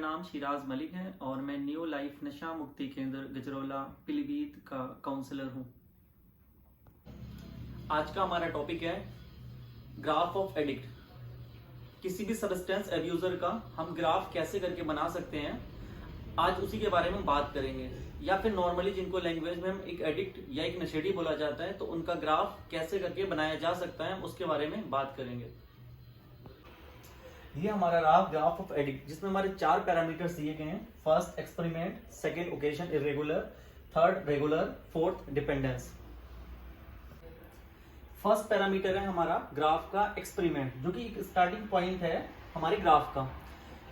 नाम शिराज मलिक है और मैं न्यू लाइफ नशा मुक्ति केंद्र गजरौला पीलीभीत का काउंसलर हूँ। आज का हमारा टॉपिक है ग्राफ ऑफ एडिक्ट। किसी भी सब्सटेंस एब्यूजर का हम ग्राफ कैसे करके बना सकते हैं, आज उसी के बारे में बात करेंगे। या फिर नॉर्मली जिनको लैंग्वेज में हम एक एडिक्ट या एक नशेड़ी बोला जाता है, तो उनका ग्राफ कैसे करके बनाया जा सकता है, उसके बारे में बात करेंगे। ये हमारा रहा ग्राफ ऑफ एडिक्ट, जिसमें हमारे 4 पैरामीटर्स दिए गए हैं। First experiment, second occasion irregular, third regular, fourth dependence. First parameter है हमारा ग्राफ का एक्सपेरिमेंट, जो कि एक स्टार्टिंग पॉइंट है हमारे ग्राफ का।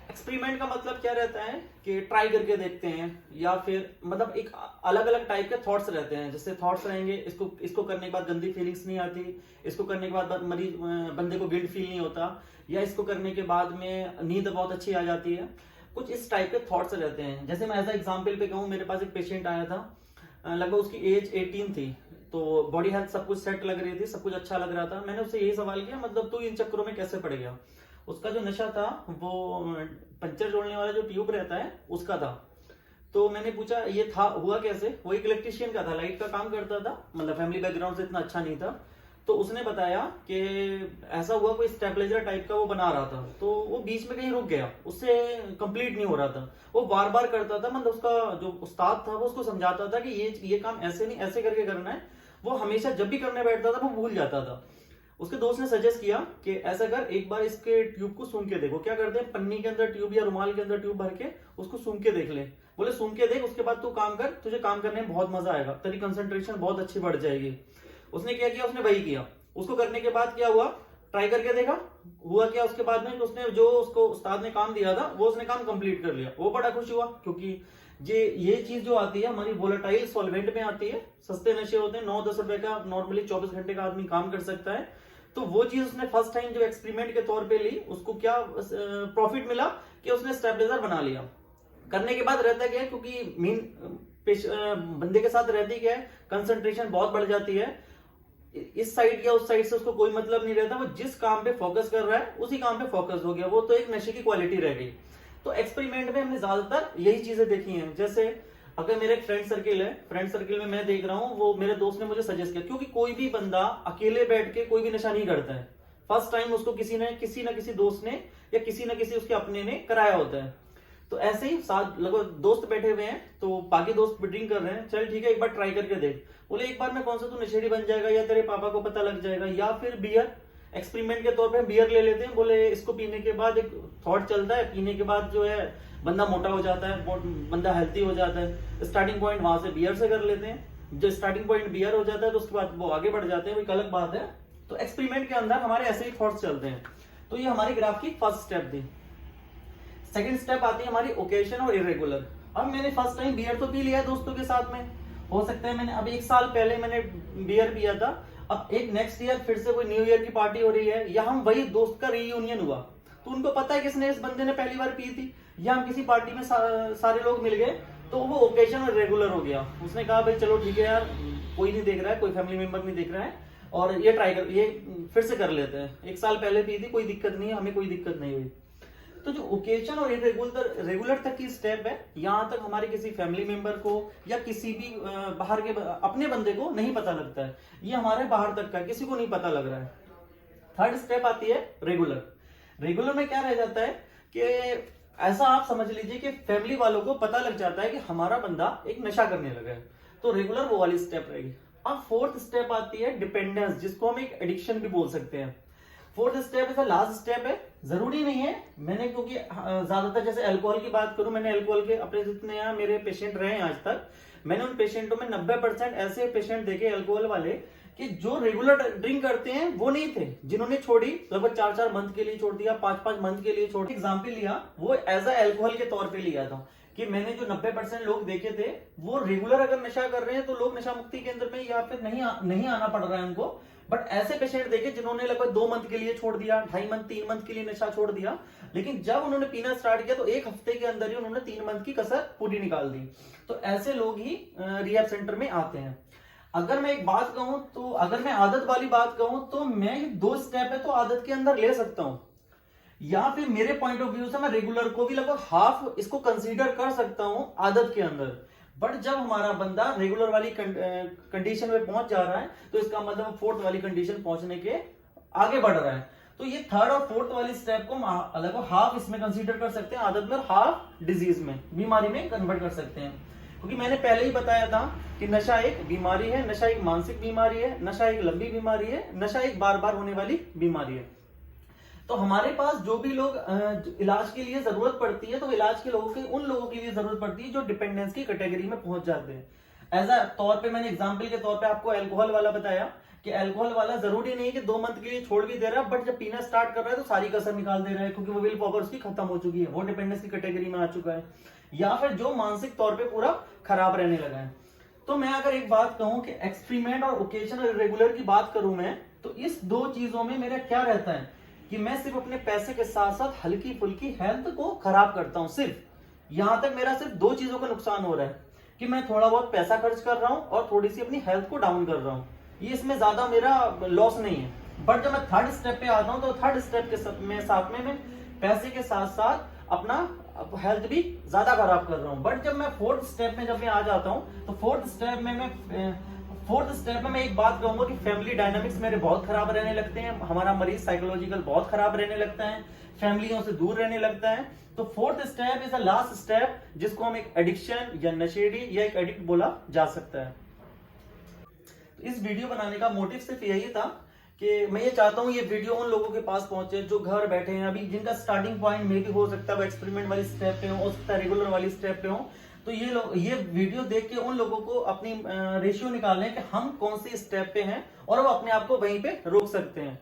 एक्सपेरिमेंट का मतलब क्या रहता है कि ट्राई करके देखते हैं, या फिर मतलब एक अलग अलग टाइप के थॉट्स रहते हैं। जैसे थॉट्स रहेंगे, इसको करने के बाद गंदी फीलिंग्स नहीं आती, इसको करने के बाद मरीज बंदे को गिल्ट फील नहीं होता, या इसको करने के बाद में नींद बहुत अच्छी आ जाती है। कुछ इस टाइप के थॉट्स रहते हैं। जैसे मैं एज एग्जाम्पल पे कहूँ, मेरे पास एक पेशेंट आया था, लगभग उसकी एज 18 थी, तो बॉडी हेल्थ सब कुछ सेट लग रही थी, सब कुछ अच्छा लग रहा था। मैंने उससे यही सवाल किया, मतलब तू इन चक्करों में कैसे पड़ गया। उसका जो नशा था वो पंचर जोड़ने वाला जो ट्यूब रहता है उसका था। तो मैंने पूछा ये था हुआ कैसे। वो एक इलेक्ट्रिशियन का था, लाइट का काम करता था, मतलब फैमिली बैकग्राउंड से इतना अच्छा नहीं था। तो उसने बताया कि ऐसा हुआ, कोई स्टेबलाइजर टाइप का वो बना रहा था, तो वो बीच में कहीं रुक गया, उससे कंप्लीट नहीं हो रहा था। वो बार बार करता था, मतलब उसका जो उस्ताद था वो उसको समझाता था कि ये काम ऐसे नहीं ऐसे करके करना है। वो हमेशा जब भी करने बैठता था वो भूल जाता था। उसके दोस्त ने सजेस्ट किया कि ऐसा कर, एक बार इसके ट्यूब को सूंघ के देखो। क्या करते हैं, पन्नी के अंदर ट्यूब या रुमाल के अंदर ट्यूब भर के उसको सूंघ के देख ले। बोले सूंघ के देख, उसके बाद तू काम कर, तुझे काम करने में बहुत मजा आएगा, तेरी कंसंट्रेशन बहुत अच्छी बढ़ जाएगी। उसने क्या किया, उसने वही किया। उसको करने के बाद क्या हुआ, ट्राई करके देखा, हुआ क्या। उसके बाद में उसने जो उसको उस्ताद ने काम दिया था वो उसने काम कंप्लीट कर लिया। वो बड़ा खुश हुआ, क्योंकि ये चीज जो आती है हमारी वोलेटाइल सॉल्वेंट में आती है। सस्ते नशे होते हैं, 9-10 रुपए का नॉर्मली 24 घंटे का आदमी काम कर सकता है। तो वो चीज उसने फर्स्ट टाइम जो एक्सपेरिमेंट के तौर पे ली, उसको क्या प्रॉफिट मिला कि उसने स्टेबलाइजर बना लिया। करने के बाद रहता क्या है, क्योंकि मेन बंदे के साथ रहती क्या है, कंसंट्रेशन बहुत बढ़ जाती है। इस साइड या उस साइड से उसको कोई मतलब नहीं रहता, वो जिस काम पे फोकस कर रहा है उसी काम पे फोकस हो गया। वो तो एक नशे की क्वालिटी रह गई। तो एक्सपेरिमेंट में हमने ज्यादातर यही चीजें देखी हैं। जैसे अगर मेरे एक फ्रेंड सर्किल है, फ्रेंड सर्किल में मैं देख रहा हूँ, वो मेरे दोस्त ने मुझे सजेस्ट किया, क्योंकि कोई भी बंदा अकेले बैठ के कोई भी नशा नहीं करता है। फर्स्ट टाइम उसको किसी ना किसी दोस्त ने या किसी ना किसी उसके अपने ने कराया होता है। तो ऐसे ही साथ लगभग दोस्त बैठे हुए हैं, तो बाकी दोस्त भी ड्रिंक कर रहे हैं, चल ठीक है एक बार ट्राई करके देख। बोले एक बार में कौन सा तू नशेड़ी बन जाएगा, या तेरे पापा को पता लग जाएगा। या फिर बियर, एक्सपेरिमेंट के तौर पे बियर ले लेते हैं। बोले इसको पीने के बाद एक थॉट चलता है, पीने के बाद जो है बंदा मोटा हो जाता है, बंदा हेल्थी हो जाता है। स्टार्टिंग पॉइंट वहां से बियर से कर लेते हैं। जो स्टार्टिंग पॉइंट बियर हो जाता है तो उसके बाद वो आगे बढ़ जाते हैं, वो एक अलग बात है। तो एक्सपेरिमेंट के अंदर हमारे ऐसे ही थॉट्स चलते हैं। तो ये हमारी ग्राफ की फर्स्ट स्टेप थी। सेकंड स्टेप आती है हमारी ओकेजन और इरेगुलर। अब मैंने फर्स्ट टाइम बियर तो पी लिया दोस्तों के साथ में, हो सकता है मैंने अभी 1 साल पहले मैंने बियर पिया था, अब एक नेक्स्ट ईयर फिर से कोई न्यू ईयर की पार्टी हो रही है, या हम वही दोस्त का रीयूनियन हुआ, तो उनको पता है किसने इस बंदे ने पहली बार पी थी, या हम किसी पार्टी में सारे लोग मिल गए, तो वो ओकेजन और रेगुलर हो गया। उसने कहा भाई चलो ठीक है यार, कोई नहीं देख रहा है, कोई फैमिली मेंबर नहीं देख रहा है, और ये ट्राई कर, ये फिर से कर लेते हैं। 1 साल पहले पी थी, कोई दिक्कत नहीं है, हमें कोई दिक्कत नहीं हुई। तो जो ओकेजन और रेगुलर तक की स्टेप है, यहां तक हमारे किसी फैमिली मेंबर को या किसी भी बाहर के अपने बंदे को नहीं पता लगता है। ये हमारे बाहर तक का, किसी को नहीं पता लग रहा है। थर्ड स्टेप आती है रेगुलर। रेगुलर में क्या रह जाता है कि ऐसा आप समझ लीजिए कि फैमिली वालों को पता लग जाता है कि हमारा बंदा एक नशा करने लगा है, तो रेगुलर वो वाली स्टेप रहेगी। अब फोर्थ स्टेप आती है डिपेंडेंस, जिसको हम एक एडिक्शन भी बोल सकते हैं। Fourth step is last step है। जरूरी नहीं है, मैंने क्योंकि ज्यादातर जैसे अल्कोहल की बात करूं, मैंने अल्कोहल के अपने जितने यहाँ मेरे पेशेंट रहे हैं आज तक, मैंने उन पेशेंटों में 90% ऐसे पेशेंट देखे अल्कोहल वाले कि जो रेगुलर ड्रिंक करते हैं वो नहीं थे, जिन्होंने छोड़ी लगभग 4-4 मंथ के लिए छोड़ दिया, 5-5 मंथ के लिए छोड़। एग्जाम्पल लिया, वो एज अल्कोहल के तौर पे लिया था कि मैंने जो 90% लोग देखे थे वो रेगुलर अगर नशा कर रहे हैं तो लोग नशा मुक्ति केंद्र में या फिर नहीं आना पड़ रहा है उनको। बट ऐसे पेशेंट देखे जिन्होंने लगभग 2 मंथ के लिए छोड़ दिया, 2.5 मंथ 3 मंथ के लिए नशा छोड़ दिया, लेकिन जब उन्होंने पीना स्टार्ट किया तो 1 हफ्ते के अंदर ही उन्होंने 3 मंथ की कसर पूरी निकाल दी। तो ऐसे लोग ही रिहैब सेंटर में आते हैं। अगर मैं एक बात कहूं, तो अगर मैं आदत वाली बात कहूं, तो मैं 2 स्टेप है तो आदत के अंदर ले सकता हूं। या फिर मेरे पॉइंट ऑफ व्यू से मैं रेगुलर को भी लगभग हाफ इसको कंसीडर कर सकता हूं आदत के अंदर। बट जब हमारा बंदा रेगुलर वाली कंडीशन में पहुंच जा रहा है तो इसका मतलब फोर्थ वाली कंडीशन पहुंचने के आगे बढ़ रहा है। तो ये थर्ड और फोर्थ वाली स्टेप को लगभग हाफ इसमें कंसीडर कर सकते हैं आदत में, और हाफ डिजीज में, बीमारी में कन्वर्ट कर सकते हैं। क्योंकि मैंने पहले ही बताया था कि नशा एक बीमारी है, नशा एक मानसिक बीमारी है, नशा एक लंबी बीमारी है, नशा एक बार बार होने वाली बीमारी है। तो हमारे पास जो भी लोग इलाज के लिए जरूरत पड़ती है, तो इलाज के लोगों के उन लोगों के लिए जरूरत पड़ती है जो डिपेंडेंस की कैटेगरी में पहुंच जाते हैं। एज अ तौर पे मैंने एग्जांपल के तौर पे आपको अल्कोहल वाला बताया कि अल्कोहल वाला जरूरी नहीं कि 2 मंथ के लिए छोड़ भी दे रहा है, बट जब पीना स्टार्ट कर रहा है तो सारी कसर निकाल दे रहा है, क्योंकि वो विल पावर उसकी खत्म हो चुकी है, वो डिपेंडेंस की कैटेगरी में आ चुका है। या फिर जो मानसिक तौर पे पूरा खराब रहने लगा है। तो मैं अगर एक बात कहूं कि एक्सपेरिमेंट और ओकेजनल रेगुलर की बात करूं मैं, तो इस 2 चीजों में मेरा क्या रहता है कि मैं सिर्फ अपने पैसे के साथ साथ हल्की फुल्की हेल्थ को खराब करता हूं। सिर्फ यहां तक मेरा सिर्फ 2 चीजों का नुकसान हो रहा है कि मैं थोड़ा बहुत पैसा खर्च कर रहा हूं और थोड़ी सी अपनी हेल्थ को डाउन कर रहा हूं। ये इसमें ज्यादा मेरा लॉस नहीं है। बट जब मैं थर्ड स्टेप पे आता हूं तो थर्ड स्टेप के साथ में मैं पैसे के साथ साथ अपना हेल्थ भी ज्यादा खराब कर रहा हूं। बट जब मैं फोर्थ स्टेप में जब मैं आ जाता हूं तो फोर्थ स्टेप में मैं एक बात कहूंगा कि फैमिली डायनामिक्स मेरे बहुत खराब रहने लगते हैं, हमारा मरीज साइकोलॉजिकल बहुत खराब रहने लगता है, फैमिलियों से दूर रहने लगता है। तो fourth step is the last step, जिसको हम एक एडिक्शन या नशेड़ी या एक एडिक्ट बोला जा सकता है। तो इस वीडियो बनाने का मोटिव सिर्फ यही था कि मैं ये चाहता हूँ ये वीडियो उन लोगों के पास पहुंचे जो घर बैठे हैं अभी, जिनका स्टार्टिंग पॉइंट मे भी हो सकता है वो एक्सपेरिमेंट वाली स्टेप पे हो सकता है रेगुलर वाली स्टेप पे हो। तो ये वीडियो देख के उन लोगों को अपनी रेशियो निकालना है कि हम कौन सी स्टेप पे हैं और वो अपने आप को वहीं पे रोक सकते हैं।